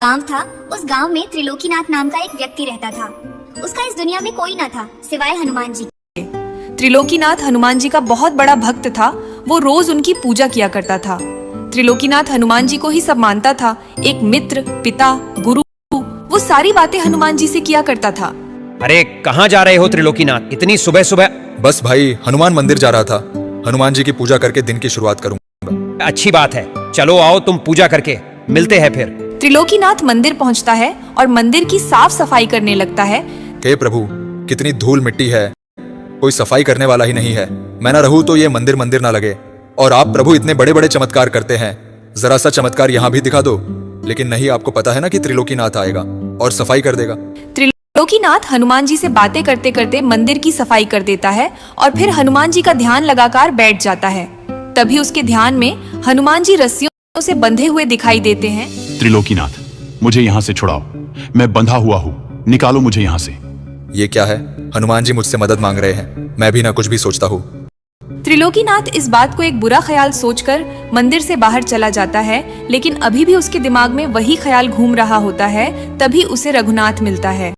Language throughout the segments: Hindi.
गांव था। उस गांव में त्रिलोकीनाथ नाम का एक व्यक्ति रहता था। उसका इस दुनिया में कोई न था सिवाय हनुमान जी। त्रिलोकीनाथ हनुमान जी का बहुत बड़ा भक्त था। वो रोज उनकी पूजा किया करता था। त्रिलोकीनाथ हनुमान जी को ही सब मानता था, एक मित्र, पिता, गुरु। वो सारी बातें हनुमान जी से किया करता था। अरे कहाँ जा रहे हो त्रिलोकीनाथ, इतनी सुबह सुबह? बस भाई, हनुमान मंदिर जा रहा था। हनुमान जी की पूजा करके दिन की शुरुआत करूंगा। अच्छी बात है, चलो आओ तुम पूजा करके मिलते हैं फिर। त्रिलोकीनाथ मंदिर पहुंचता है और मंदिर की साफ सफाई करने लगता है। हे प्रभु, कितनी धूल मिट्टी है, कोई सफाई करने वाला ही नहीं है। मैं ना रहूं तो ये मंदिर मंदिर ना लगे। और आप प्रभु इतने बड़े बड़े चमत्कार करते हैं, जरा सा चमत्कार यहाँ भी दिखा दो। लेकिन नहीं, आपको पता है ना कि त्रिलोकीनाथ आएगा और सफाई कर देगा। त्रिलोकीनाथ हनुमान जी से बातें करते करते मंदिर की सफाई कर देता है और फिर हनुमान जी का ध्यान लगाकर बैठ जाता है। तभी उसके ध्यान में हनुमान जी रस्सियों से बंधे हुए दिखाई देते हैं। त्रिलोकीनाथ, मुझे यहाँ से छुड़ाओ, मैं बंधा हुआ हूँ, निकालो मुझे यहाँ से। ये क्या है? हनुमान जी मुझसे मदद मांग रहे हैं। मैं भी ना कुछ भी सोचता हूँ। त्रिलोकीनाथ इस बात को एक बुरा ख्याल सोचकर मंदिर से बाहर चला जाता है, लेकिन अभी भी उसके दिमाग में वही ख्याल घूम रहा होता है। तभी उसे रघुनाथ मिलता है।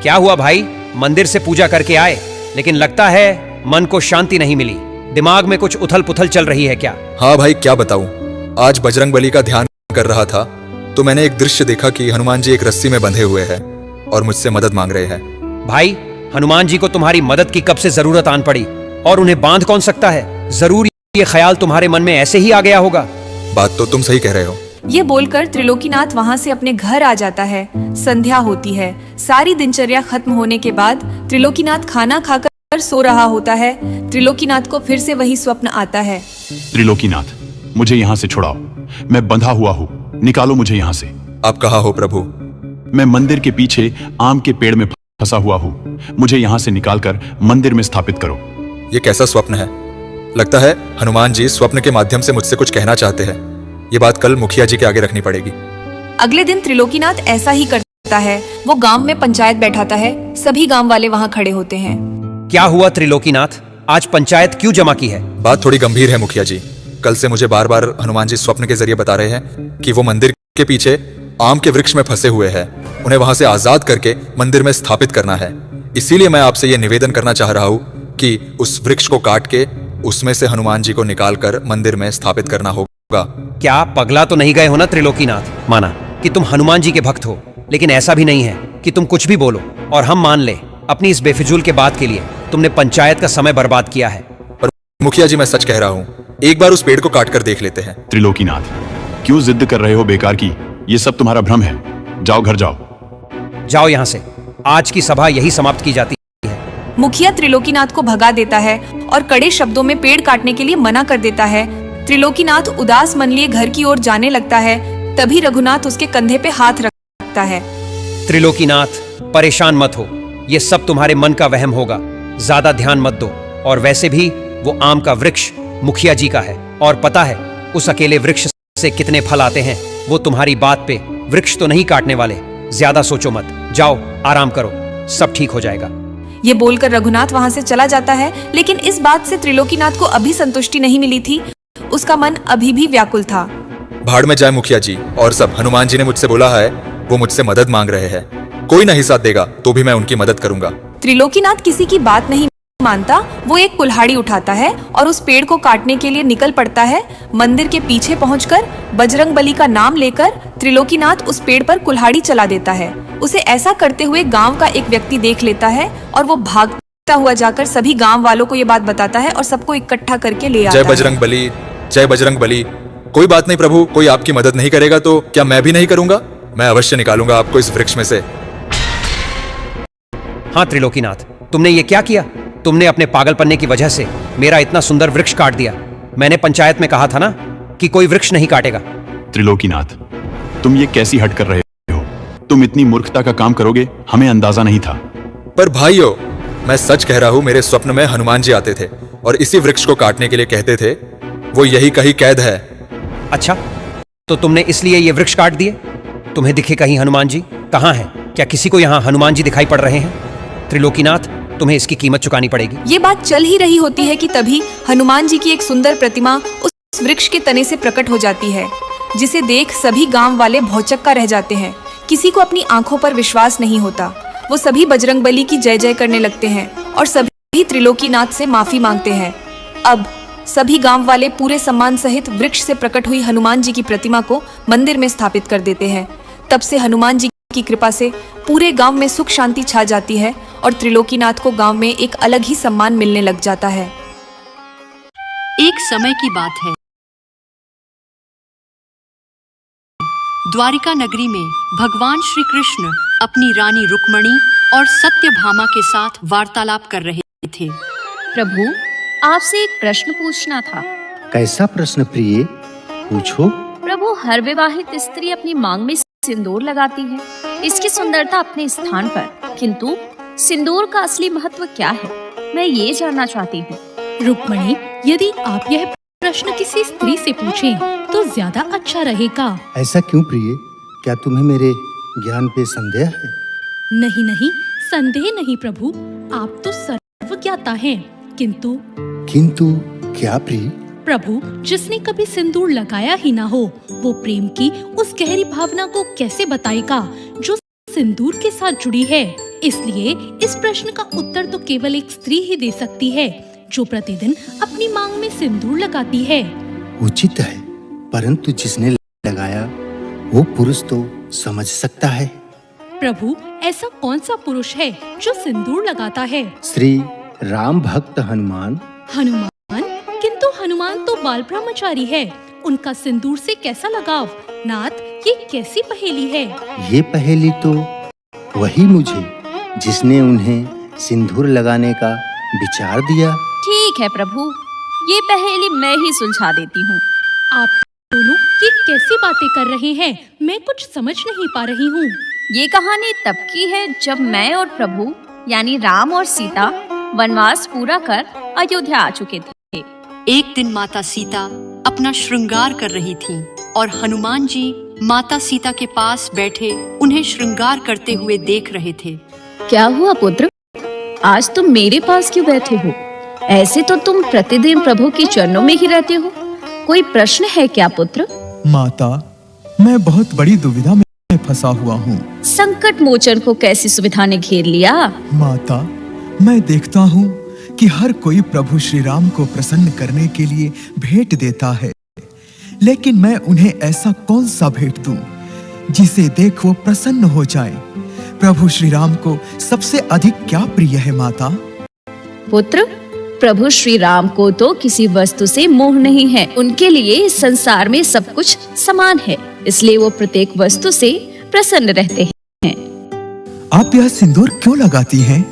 क्या हुआ भाई? मंदिर से पूजा करके आए, लेकिन लगता है मन को शांति नहीं मिली। दिमाग में कुछ उथल पुथल चल रही है क्या? हाँ भाई, क्या बताऊं। आज बजरंग बली का ध्यान कर रहा था तो मैंने एक दृश्य देखा कि हनुमान जी एक रस्सी में बंधे हुए हैं और मुझसे मदद मांग रहे हैं। भाई, हनुमान जी को तुम्हारी मदद की कब से जरूरत आन पड़ी, और उन्हें बांध कौन सकता है? जरूर ये ख्याल तुम्हारे मन में ऐसे ही आ गया होगा। बात तो तुम सही कह रहे हो। ये बोलकर त्रिलोकीनाथ वहाँ से अपने घर आ जाता है। संध्या होती है। सारी दिनचर्या खत्म होने के बाद त्रिलोकीनाथ खाना खाकर सो रहा होता है। त्रिलोकीनाथ को फिर से वही स्वप्न आता है। त्रिलोकीनाथ, मुझे यहाँ से छुड़ाओ, मैं बंधा हुआ हूँ, निकालो मुझे यहाँ से। आप कहाँ हो प्रभु? मैं मंदिर के पीछे आम के पेड़ में फंसा हुआ हूँ, मुझे यहाँ से निकालकर मंदिर में स्थापित करो। ये कैसा स्वप्न है? लगता है हनुमान जी स्वप्न के माध्यम से मुझसे कुछ कहना चाहते हैं। ये बात कल मुखिया जी के आगे रखनी पड़ेगी। अगले दिन त्रिलोकीनाथ ऐसा ही करता है। वो गांव में पंचायत बैठाता है। सभी गांव वाले वहाँ खड़े होते हैं। क्या हुआ त्रिलोकीनाथ, आज पंचायत क्यों जमा की है? बात थोड़ी गंभीर है मुखिया जी। कल से मुझे बार बार हनुमान जी स्वप्न के जरिए बता रहे हैं कि वो मंदिर के पीछे आम के वृक्ष में फंसे हुए हैं। उन्हें वहां से आजाद करके मंदिर में स्थापित करना है। इसीलिए मैं आपसे ये निवेदन करना चाह रहा हूँ कि उस वृक्ष को काट के उसमें से हनुमान जी को निकालकर मंदिर में स्थापित करना होगा। क्या पगला तो नहीं गए हो ना त्रिलोकीनाथ? माना कि तुम हनुमान जी के भक्त हो, लेकिन ऐसा भी नहीं है कि तुम कुछ भी बोलो और हम मान ले। अपनी इस बेफिजूल के बात के लिए तुमने पंचायत का समय बर्बाद किया है। पर मुखिया जी, मैं सच कह रहा हूँ, एक बार उस पेड़ को काट कर देख लेते हैं। त्रिलोकीनाथ, क्यों जिद कर रहे हो बेकार की? ये सब तुम्हारा भ्रम है। जाओ घर जाओ। जाओ यहाँ से। आज की सभा यही समाप्त की जाती है। मुखिया त्रिलोकीनाथ को भगा देता है और कड़े शब्दों में पेड़ काटने के लिए मना कर देता है। त्रिलोकीनाथ उदास मन लिए घर की ओर जाने लगता है। तभी रघुनाथ उसके कंधे पे हाथ रखता है। त्रिलोकीनाथ, परेशान मत हो, ये सब तुम्हारे मन का वहम होगा। ज्यादा ध्यान मत दो। और वैसे भी वो आम का वृक्ष मुखिया जी का है, और पता है उस अकेले वृक्ष से कितने फल आते हैं। वो तुम्हारी बात पे वृक्ष तो नहीं काटने वाले। ज्यादा सोचो मत, जाओ आराम करो, सब ठीक हो जाएगा। ये बोलकर रघुनाथ वहाँ से चला जाता है। लेकिन इस बात से त्रिलोकीनाथ को अभी संतुष्टि नहीं मिली थी। उसका मन अभी भी व्याकुल था। भाड़ में जाए मुखिया जी और सब। हनुमान जी ने मुझसे बोला है, वो मुझसे मदद मांग रहे हैं। कोई नहीं साथ देगा तो भी मैं उनकी मदद करूंगा। त्रिलोकीनाथ किसी की बात नहीं मानता। वो एक कुल्हाड़ी उठाता है और उस पेड़ को काटने के लिए निकल पड़ता है। मंदिर के पीछे पहुंचकर बजरंग बली का नाम लेकर त्रिलोकीनाथ उस पेड़ पर कुल्हाड़ी चला देता है। उसे ऐसा करते हुए गांव का एक व्यक्ति देख लेता है और वो भागता हुआ जाकर सभी गांव वालों को ये बात बताता है और सबको इकट्ठा करके ले आता है। जय बजरंग बली, जय बजरंग बली। कोई बात नहीं प्रभु, कोई आपकी मदद नहीं करेगा तो क्या मैं भी नहीं करूंगा? मैं अवश्य निकालूंगा आपको इस वृक्ष में से। हाँ त्रिलोकीनाथ, तुमने ये क्या किया? तुमने अपने पागलपन्ने की वजह से मेरा इतना सुंदर वृक्ष काट दिया। मैंने पंचायत में कहा था ना कि कोई वृक्ष नहीं काटेगा। त्रिलोकीनाथ, तुम ये कैसी हट कर रहे हो? तुम इतनी मूर्खता का काम करोगे, हमें अंदाजा नहीं था। पर भाइयों, मैं सच कह रहा हूँ, मेरे स्वप्न में हनुमान जी आते थे और इसी वृक्ष को काटने के लिए कहते थे। वो यही कहीं कैद है। अच्छा, तो तुमने इसलिए ये वृक्ष काट दिए? तुम्हें दिखे कहीं हनुमान जी? कहाँ हैं? क्या किसी को यहाँ हनुमान जी दिखाई पड़ रहे हैं? त्रिलोकीनाथ, तुम्हें इसकी कीमत चुकानी पड़ेगी। ये बात चल ही रही होती है कि तभी हनुमान जी की एक सुंदर प्रतिमा उस वृक्ष के तने से प्रकट हो जाती है। जिसे देख सभी गांव वाले भौचक्का रह जाते हैं। किसी को अपनी आंखों पर विश्वास नहीं होता। वो सभी बजरंगबली की जय जय करने लगते हैं और सभी त्रिलोकीनाथ से माफी मांगते हैं। अब सभी गांव वाले पूरे सम्मान सहित वृक्ष से प्रकट हुई हनुमान जी की प्रतिमा को मंदिर में स्थापित कर देते हैं। तब से हनुमान जी की कृपा से पूरे गांव में सुख शांति छा जाती है और त्रिलोकीनाथ को गांव में एक अलग ही सम्मान मिलने लग जाता है। एक समय की बात है, द्वारिका नगरी में भगवान श्री कृष्ण अपनी रानी रुक्मणी और सत्यभामा के साथ वार्तालाप कर रहे थे। प्रभु, आपसे एक प्रश्न पूछना था। कैसा प्रश्न प्रिय? पूछो। प्रभु, हर विवाहित स्त्री अपनी मांग में सिंदूर लगाती है, इसकी सुंदरता अपने स्थान पर, किंतु सिंदूर का असली महत्व क्या है, मैं ये जानना चाहती हूँ। रुक्मणी, यदि आप यह प्रश्न किसी स्त्री से पूछें तो ज्यादा अच्छा रहेगा। ऐसा क्यों प्रिय? क्या तुम्हें मेरे ज्ञान पे संदेह है? नहीं नहीं, संदेह नहीं प्रभु, आप तो सर्वज्ञाता हैं। किंतु क्या प्रिय? प्रभु, जिसने कभी सिंदूर लगाया ही ना हो, वो प्रेम की उस गहरी भावना को कैसे बताएगा जो सिंदूर के साथ जुड़ी है। इसलिए इस प्रश्न का उत्तर तो केवल एक स्त्री ही दे सकती है, जो प्रतिदिन अपनी मांग में सिंदूर लगाती है। उचित है, परंतु जिसने लगाया वो पुरुष तो समझ सकता है। प्रभु, ऐसा कौन सा पुरुष है जो सिंदूर लगाता है? श्री राम भक्त हनुमान। हनुमान? किंतु हनुमान तो बाल ब्रह्मचारी है, उनका सिंदूर से कैसा लगाव? नाथ, ये कैसी पहेली है? ये पहेली तो वही मुझे जिसने उन्हें सिंदूर लगाने का विचार दिया। ठीक है प्रभु, ये पहेली मैं ही सुलझा देती हूँ। आप दोनों ये कैसी बातें कर रहे हैं? मैं कुछ समझ नहीं पा रही हूँ। ये कहानी तब की है जब मैं और प्रभु यानी राम और सीता वनवास पूरा कर अयोध्या आ चुके थे। एक दिन माता सीता अपना श्रृंगार कर रही थीं और हनुमान जी माता सीता के पास बैठे उन्हें श्रृंगार करते हुए देख रहे थे। क्या हुआ पुत्र, आज तुम मेरे पास क्यों बैठे हो? ऐसे तो तुम प्रतिदिन प्रभु के चरणों में ही रहते हो। कोई प्रश्न है क्या पुत्र? माता, मैं बहुत बड़ी दुविधा में फंसा हुआ हूँ। संकट मोचन को कैसी सुविधा ने घेर लिया? माता, मैं देखता हूँ कि हर कोई प्रभु श्री राम को प्रसन्न करने के लिए भेंट देता है, लेकिन मैं उन्हें ऐसा कौन सा भेंट दूं जिसे देख वो प्रसन्न हो जाए? प्रभु श्री राम को सबसे अधिक क्या प्रिय है माता? पुत्र, प्रभु श्री राम को तो किसी वस्तु से मोह नहीं है। उनके लिए इस संसार में सब कुछ समान है, इसलिए वो प्रत्येक वस्तु से प्रसन्न रहते हैं। आप यह सिंदूर क्यों लगाती हैं?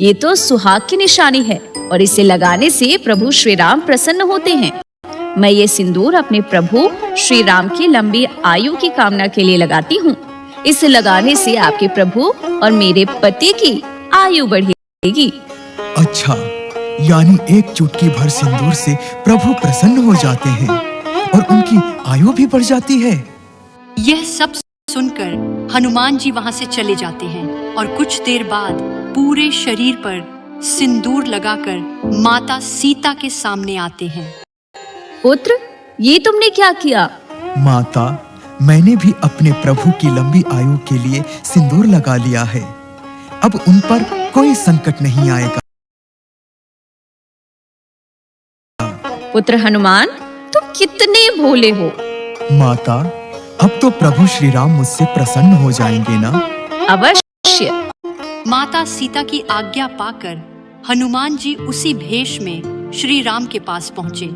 ये तो सुहाग की निशानी है और इसे लगाने से प्रभु श्री राम प्रसन्न होते हैं। मैं ये सिंदूर अपने प्रभु श्री राम की लंबी आयु की कामना के लिए लगाती हूँ। इसे लगाने से आपके प्रभु और मेरे पति की आयु बढ़ेगी। अच्छा, यानी एक चुटकी भर सिंदूर से प्रभु प्रसन्न हो जाते हैं और उनकी आयु भी बढ़ जाती है। यह सब सुनकर हनुमान जी वहां से चले जाते हैं और कुछ देर बाद पूरे शरीर पर सिंदूर लगाकर माता सीता के सामने आते हैं। पुत्र, ये तुमने क्या किया? माता, मैंने भी अपने प्रभु की लंबी आयु के लिए सिंदूर लगा लिया है। अब उन पर कोई संकट नहीं आएगा। पुत्र हनुमान, तुम कितने भोले हो। माता, अब तो प्रभु श्री राम मुझसे प्रसन्न हो जाएंगे ना? अवश्य। माता सीता की आज्ञा पाकर हनुमान जी उसी भेष में श्री राम के पास पहुँचे।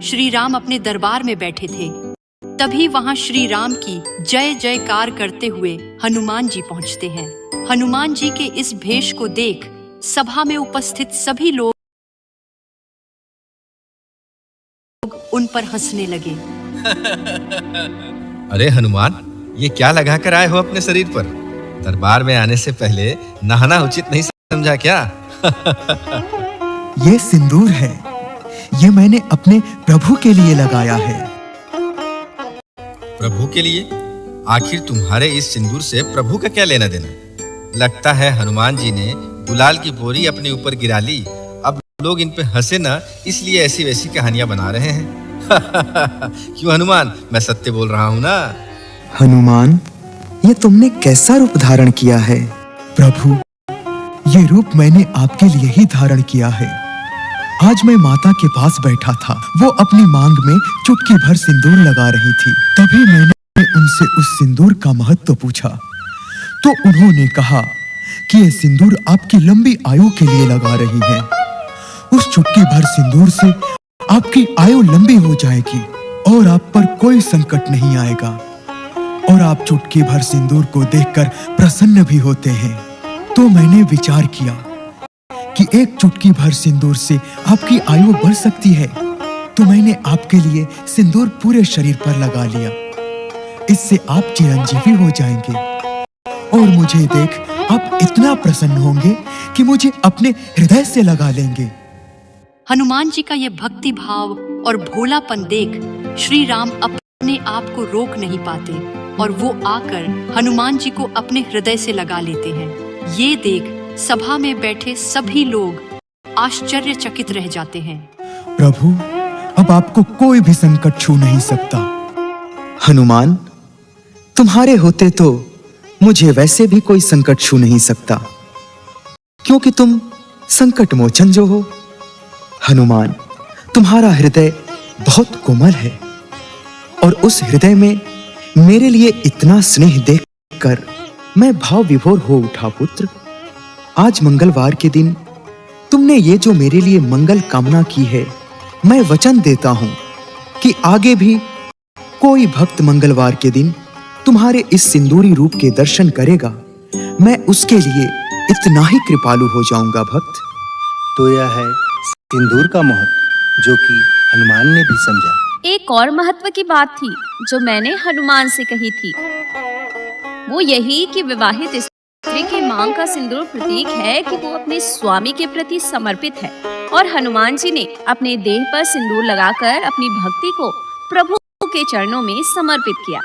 श्री राम अपने दरबार में बैठे थे। तभी वहां श्री राम की जय जयकार करते हुए हनुमान जी पहुंचते हैं। हनुमान जी के इस भेष को देख सभा में उपस्थित सभी लोग उन पर हंसने लगे। अरे हनुमान, ये क्या लगा कर आए हो अपने शरीर पर? दरबार में आने से पहले नहाना उचित नहीं समझा क्या? ये सिंदूर है, ये मैंने अपने प्रभु के लिए लगाया है। प्रभु के लिए? आखिर तुम्हारे इस सिंदूर से प्रभु का क्या लेना देना? लगता है हनुमान जी ने गुलाल की बोरी अपने ऊपर गिरा ली। अब लोग इन पे हंसे ना, इसलिए ऐसी वैसी कहानियां बना रहे हैं। क्यों हनुमान, मैं सत्य बोल रहा हूं ना। हनुमान, ये तुमने कैसा रूप धारण किया है? प्रभु, ये रूप मैंने आपके लिए ही धारण किया है। आज मैं माता के पास बैठा था, वो अपनी मांग में चुटकी भर सिंदूर लगा रही थी। तभी मैंने उनसे उस सिंदूर का महत्व पूछा, तो उन्होंने कहा कि ये सिंदूर आपकी लंबी आयु के लिए लगा रही है। उस चुटकी भर सिंदूर से आपकी आयु लंबी हो जाएगी और आप पर कोई संकट नहीं आएगा, और आप चुटकी भर सिंदूर को देखकर प्रसन्न भी होते हैं। तो मैंने विचार किया कि एक चुटकी भर सिंदूर से आपकी आयु बढ़ सकती है, तो मैंने आपके लिए सिंदूर पूरे शरीर पर लगा लिया। इससे आप चिरंजीवी हो जाएंगे और मुझे देख आप इतना प्रसन्न होंगे कि मुझे अपने हृदय से लगा लेंगे। हनुमान जी का यह भक्ति भाव और भोलापन देख श्री राम अपने आप को रोक नहीं पाते और वो आकर हनुमान जी को अपने हृदय से लगा लेते हैं। ये देख सभा में बैठे सभी लोग आश्चर्यचकित रह जाते हैं। प्रभु, अब आपको कोई भी संकट छू नहीं सकता। हनुमान, तुम्हारे होते तो मुझे वैसे भी कोई संकट छू नहीं सकता, क्योंकि तुम संकट मोचन जो हो। हनुमान, तुम्हारा हृदय बहुत कोमल है और उस हृदय में मेरे लिए इतना स्नेह देखकर मैं भाव विभोर हो उठा। पुत्र, आज मंगलवार के दिन तुमने ये जो मेरे लिए मंगल कामना की है, मैं वचन देता हूं कि आगे भी कोई भक्त मंगलवार के दिन तुम्हारे इस सिंदूरी रूप के दर्शन करेगा, मैं उसके लिए इतना ही कृपालु हो जाऊंगा। भक्त, तो यह है सिंदूर का महत्व जो कि हनुमान ने भी समझा। एक और महत्व की बात थी जो मैंने हनुमान से कही थी, वो यही कि विवाहित स्त्री की मांग का सिंदूर प्रतीक है कि वो अपने स्वामी के प्रति समर्पित है, और हनुमान जी ने अपने देह पर सिंदूर लगाकर अपनी भक्ति को प्रभु के चरणों में समर्पित किया।